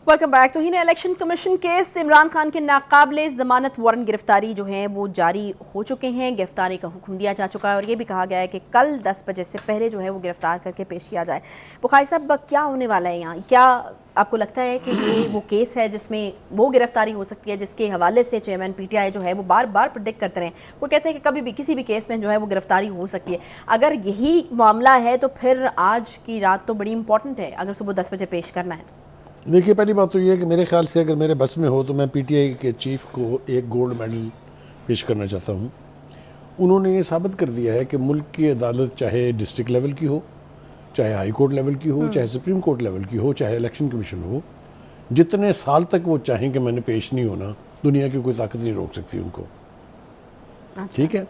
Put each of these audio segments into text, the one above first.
Welcome back. तो election commission case Imran Khan के नाकाबिले ज़मानत वारंट गिरफ्तारी जो है वो जारी हो चुके हैं। गिरफ्तारी का हुक्म दिया जा चुका है और ये भी कहा गया है कि कल 10 बजे से पहले जो है वो गिरफ्तार करके पेश किया जाए। बुखारी साहब, क्या होने वाला है यहाँ? क्या आपको लगता है कि ये वो केस है जिसमें वो गिरफ्तारी हो सकती है जिसके हवाले से चेयरमैन पीटीआई जो है वो बार बार प्रेडिक्ट करते रहे? वो कहते हैं कि कभी भी किसी भी केस में जो है वो गिरफ्तारी हो सकती है। अगर यही मामला है तो फिर आज की रात तो बड़ी इंपॉर्टेंट है अगर सुबह 10 बजे पेश करना है। देखिए, पहली बात तो ये है कि मेरे ख्याल से अगर मेरे बस में हो तो मैं पीटीआई के चीफ को एक गोल्ड मेडल पेश करना चाहता हूँ। उन्होंने ये साबित कर दिया है कि मुल्क की अदालत चाहे डिस्ट्रिक्ट लेवल की हो, चाहे हाई कोर्ट लेवल की हो, चाहे सुप्रीम कोर्ट लेवल की हो, चाहे इलेक्शन कमीशन हो, जितने साल तक वो चाहें कि मैंने पेश नहीं होना, दुनिया की कोई ताकत नहीं रोक सकती उनको। ठीक है,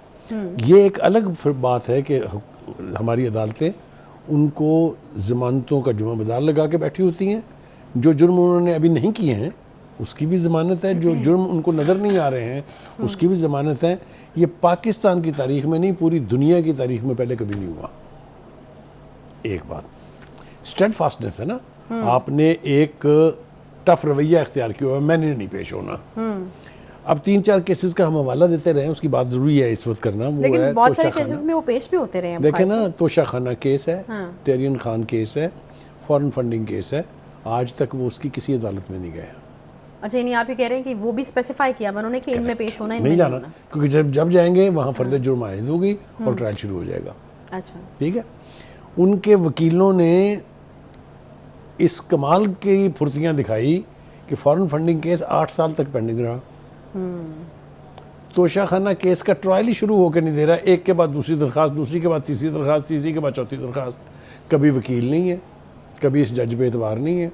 ये एक अलग फिर बात है कि हमारी अदालतें उनको ज़मानतों का जुम्मा बाजार लगा के बैठी होती हैं। जो जुर्म उन्होंने अभी नहीं किए हैं उसकी भी ज़मानत है, जो जुर्म उनको नज़र नहीं आ रहे हैं उसकी भी ज़मानत है। ये पाकिस्तान की तारीख में नहीं, पूरी दुनिया की तारीख में पहले कभी नहीं हुआ। एक बात स्टेड फास्टनेस है ना, आपने एक टफ रवैया इख्तियार किया हुआ, मैंने नहीं पेश होना। अब 3-4 केसेस का हम हवाला देते रहे, उसकी बात ज़रूरी है इस वक्त करना। वो लेकिन है बहुत सारे केसेस में वो पेश भी होते रहे हैं। देखें ना, तोशा खाना केस है, टेरियन खान केस है, फॉरेन फंडिंग केस है, आज तक वो उसकी किसी अदालत में नहीं गए। अच्छा, यानी आप ये कह रहे हैं कि वो भी स्पेसिफाई किया उन्होंने कि इनमें पेश होना, इनमें नहीं जाना, क्योंकि जब जाएंगे वहाँ फर्द जुर्म आयद होगी और ट्रायल शुरू हो जाएगा। अच्छा, ठीक है। उनके वकीलों ने इस कमाल की फुर्तियाँ दिखाई कि फॉरेन फंडिंग केस 8 साल तक पेंडिंग रहा। तोशा खाना केस का ट्रायल ही शुरू होकर नहीं दे रहा, एक के बाद दूसरी दरख्वास्त, दूसरी के बाद तीसरी दरख्वास्त, तीसरी के बाद चौथी दरख्वास्त। कभी वकील नहीं है, कभी इस जज पे एतबार नहीं है,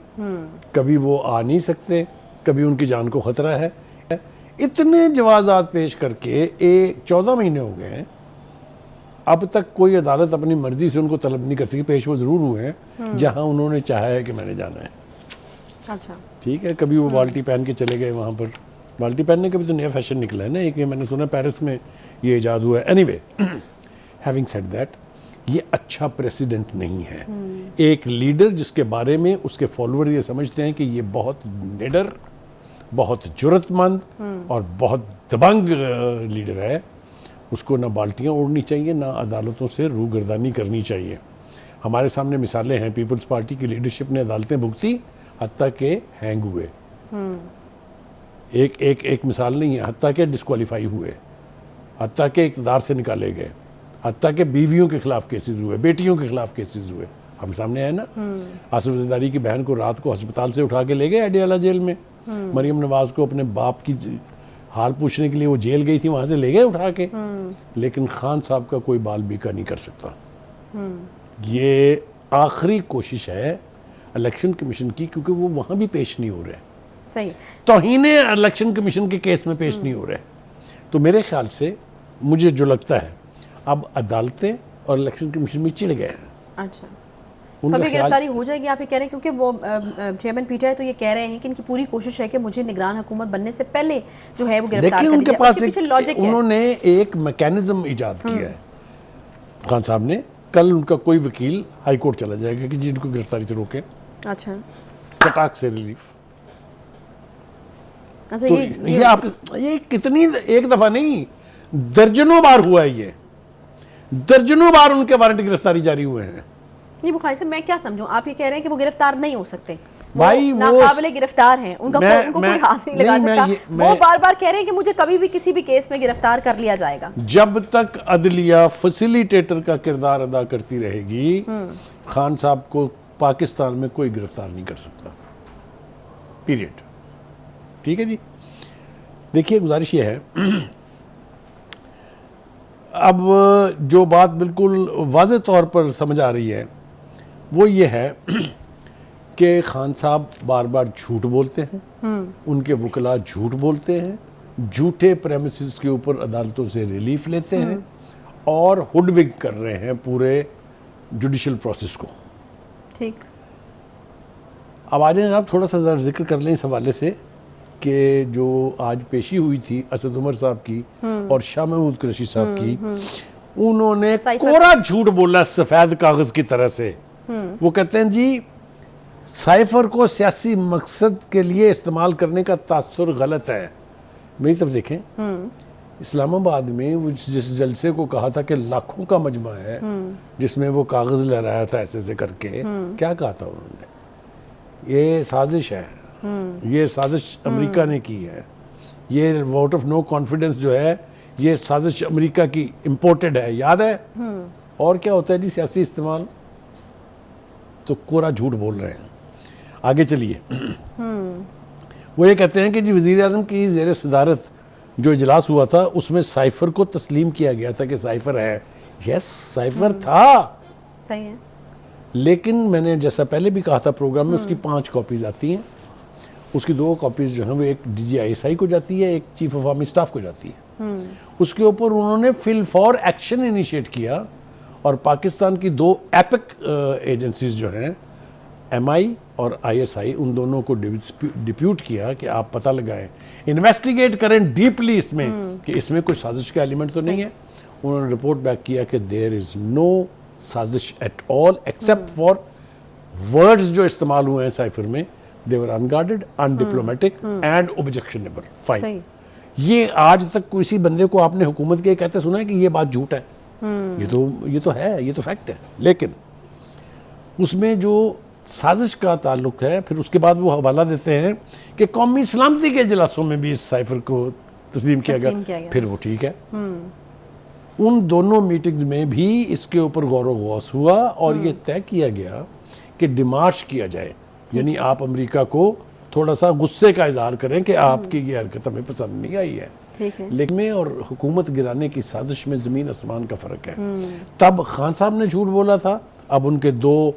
कभी वो आ नहीं सकते, कभी उनकी जान को ख़तरा है। इतने जवाज़ात पेश करके 14 महीने हो गए हैं, अब तक कोई अदालत अपनी मर्जी से उनको तलब नहीं कर सकी। पेश वो ज़रूर हुए हैं जहां उन्होंने चाहा है कि मैंने जाना है। अच्छा, ठीक है। कभी वो बाल्टी पहन के चले गए वहाँ पर, बाल्टी पहनने का भी तो नया फैशन निकला है ना, एक मैंने सुना पेरिस में ये ईजाद हुआ है। एनीवे, हैविंग सेड दैट, ये अच्छा प्रेसिडेंट नहीं है। एक लीडर जिसके बारे में उसके फॉलोअर ये समझते हैं कि ये बहुत निडर, बहुत जुर्रतमंद और बहुत दबंग लीडर है, उसको ना बाल्टियाँ ओढ़नी चाहिए, ना अदालतों से रूगर्दानी करनी चाहिए। हमारे सामने मिसालें हैं, पीपल्स पार्टी की लीडरशिप ने अदालतें भुगती, हत्ता के हैंग हुए। एक मिसाल नहीं है, हत्ता के डिस्क्वालीफाई हुए, हत्ता के इक़्तिदार से निकाले गए, हत्ता के बीवियों के खिलाफ केसेस हुए, बेटियों के खिलाफ केसेस हुए। हम सामने है ना, आसिफ ज़रदारी की बहन को रात को अस्पताल से उठा के ले गए अडियाला जेल में। मरियम नवाज को अपने बाप की हाल पूछने के लिए वो जेल गई थी, वहाँ से ले गए उठा के। लेकिन खान साहब का कोई बाल बीका नहीं कर सकता। ये आखिरी कोशिश है इलेक्शन कमीशन की, क्योंकि वो वहाँ भी पेश नहीं हो रहे। सही, तौहीने इलेक्शन कमीशन के केस में पेश नहीं हो रहे। तो मेरे ख्याल से मुझे जो लगता है, अब अदालतें और इलेक्शन कमीशन में चिढ़ गए हैं। अच्छा, कभी गिरफ्तारी हो जाएगी आप ये कह रहे हैं? क्योंकि वो चेयरमैन पीटीआई तो ये कह रहे हैं कि इनकी पूरी कोशिश है कि मुझे निगरान हुकूमत बनने से पहले जो है वो गिरफ्तार कर उनके पास लॉजिक है। उन्होंने एक मैकेनिज्म इजाद किया है खान साहब ने। कल उनका कोई वकील हाई कोर्ट चला जाएगा कि जिनको गिरफ्तारी से रोके। अच्छा, कटाक से रिलीफ। अच्छा, तो ये कितनी, एक दफा नहीं, दर्जनों बार हुआ है। ये दर्जनों बार उनके वारंट गिरफ्तारी जारी हुए हैं। नहीं बुखारी साहब, मैं क्या समझूं? आप ये कह रहे हैं कि वो गिरफ्तार नहीं हो सकते, भाई वो नाकाबिले गिरफ्तार हैं, उनको कोई हाथ नहीं लगा सकता। वो बार बार कह रहे हैं कि मुझे कभी भी किसी भी केस में गिरफ्तार कर लिया जाएगा। जब तक अदलिया फैसिलिटेटर का किरदार अदा करती रहेगी, खान साहब को पाकिस्तान में कोई गिरफ्तार नहीं कर सकता, पीरियड। ठीक है जी। देखिए, गुजारिश ये है, अब जो बात बिल्कुल वाज़े तौर पर समझ आ रही है वो ये है कि खान साहब बार बार झूठ बोलते हैं, उनके वकला झूठ बोलते हैं, झूठे प्रेमिसेस के ऊपर अदालतों से रिलीफ लेते हैं और हुडविग कर रहे हैं पूरे जुडिशल प्रोसेस को। ठीक, अब आ जाए, आप थोड़ा सा ज़रा जिक्र कर लें इस हवाले से कि जो आज पेशी हुई थी असद उमर साहब की और शाह महमूद कुरैशी साहब की, उन्होंने कोरा झूठ बोला सफ़ेद कागज़ की तरह से। वो कहते हैं जी साइफर को सियासी मकसद के लिए इस्तेमाल करने का तासुर गलत है। मेरी तरफ देखें, इस्लामाबाद में वो जिस जलसे को कहा था कि लाखों का मजमा है, जिसमें वो कागज लहराया था ऐसे करके, क्या कहा था उन्होंने? ये साजिश है, ये साजिश अमेरिका ने की है, ये वोट ऑफ नो कॉन्फिडेंस जो है ये साजिश अमेरिका की इम्पोर्टेड है, याद है? और क्या होता है जी सियासी इस्तेमाल? तो कोरा झूठ बोल रहे हैं। आगे चलिए। वो ये कहते हैं कि जी वज़ीर आज़म की ज़ेर सदारत जो इजलास हुआ था उसमें साइफर को तस्लीम किया गया था कि साइफर है। यस, साइफर था, सही है, लेकिन मैंने जैसा पहले भी कहा था प्रोग्राम में, उसकी 5 कॉपीज आती हैं। उसकी 2 कॉपीज जो हैं वो एक DGISI को जाती है, एक चीफ ऑफ आर्मी स्टाफ को जाती है। उसके ऊपर उन्होंने फिल फॉर एक्शन इनिशिएट किया और पाकिस्तान की 2 एपिक एजेंसीज जो हैं MI और ISI, उन दोनों को डिप्यूट किया कि आप पता लगाएं, इन्वेस्टिगेट करें डीपली इसमें कि इसमें कोई साजिश का एलिमेंट तो नहीं है। उन्होंने रिपोर्ट बैक किया कि देयर इज नो साजिश at all except for words जो इस्तेमाल हुए हैं साइफर में, they were unguarded, undiplomatic and objectionable. Fine. ये आज तक किसी बंदे को आपने हुकूमत के कहते सुना है कि ये बात झूठ है? ये तो है, ये तो फैक्ट है। लेकिन उसमें जो साजिश का ताल्लुक है, फिर उसके बाद वो हवाला देते हैं कि कौमी सलामती के इजलासों में भी इस साइफर को तस्लीम किया गया। फिर वो ठीक है। उन दोनों मीटिंग्स में भी इसके ऊपर गौर गौस हुआ और ये तय किया गया कि डिमार्च किया जाए, यानी आप अमेरिका को थोड़ा सा गुस्से का इजहार करें कि आपकी ये हरकत हमें पसंद नहीं आई है। लेकिन में और हुकूमत गिराने की साजिश में ज़मीन आसमान का फ़र्क है। तब खान साहब ने झूठ बोला था, अब उनके 2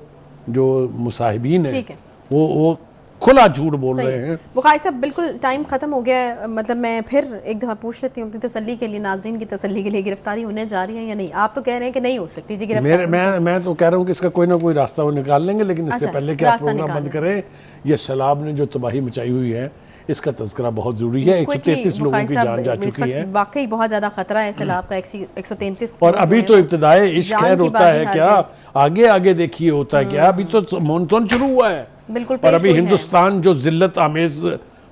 जो मुसाहिबीन हैं वो खुला झूठ बोल रहे हैं। बुखारी साहब, बिल्कुल टाइम ख़त्म हो गया है, मतलब मैं फिर एक दफ़ा पूछ लेती हूँ अपनी तसल्ली के लिए, नाजरीन की तसल्ली के लिए, गिरफ्तारी होने जा रही है या नहीं? आप तो कह रहे हैं कि नहीं हो सकती जी गिरफ्तारी। मैं तो कह रहा हूँ कि इसका कोई ना कोई रास्ता वो निकाल लेंगे, लेकिन इससे पहले कि आप प्रोग्राम बंद करें, ये सैलाब ने जो तबाही मचाई हुई है इसका तज़किरा बहुत ज़रूरी है। 133 लोगों की जान जा चुकी है, वाकई बहुत ज़्यादा खतरा है सैलाब का। 133 और अभी तो इब्तिदाए इश्क खैर होता है क्या, आगे आगे देखिए होता है क्या। अभी तो मानसून शुरू हुआ है, बिल्कुल, और अभी हिंदुस्तान जो जिल्लत आमेज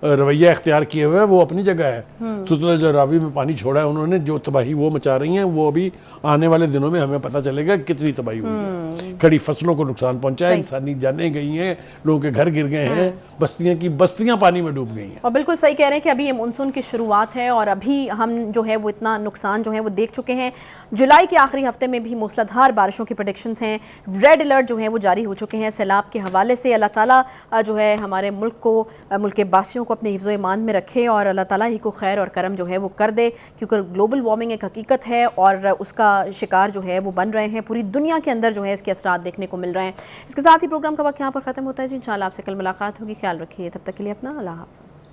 रवैया इख्तियार किए हुए है वो अपनी जगह है। सुतला जो रावी में पानी छोड़ा है उन्होंने, जो तबाही वो मचा रही हैं वो अभी आने वाले दिनों में हमें पता चलेगा कितनी तबाही हुई है। खड़ी फसलों को नुकसान पहुंचा है, इंसानी जानें गई हैं, लोगों के घर गिर गए हैं, बस्तियां की बस्तियां पानी में डूब गई हैं। और बिल्कुल सही कह रहे हैं कि अभी ये मानसून की शुरुआत है और अभी हम जो है वो इतना नुकसान जो है वो देख चुके हैं। जुलाई के आखिरी हफ्ते में भी मूसलाधार बारिशों की प्रेडिक्शंस हैं, रेड अलर्ट जो है वो जारी हो चुके हैं सैलाब के हवाले से। अल्लाह ताला जो है हमारे मुल्क को, मुल्क के बासियों को अपने हिफ्ज़ ईमान में रखे और अल्लाह ताला ही को खैर और करम जो है वो कर दे, क्योंकि ग्लोबल वार्मिंग एक हकीकत है और उसका शिकार जो है वो बन रहे हैं। पूरी दुनिया के अंदर जो है इसके असरात देखने को मिल रहे हैं। इसके साथ ही प्रोग्राम का वक्त यहाँ पर ख़त्म होता है जी। इंशाल्लाह आपसे कल मुलाकात होगी। ख्याल रखिए, तब तक के लिए अपना अल्लाह हाफ़िज़।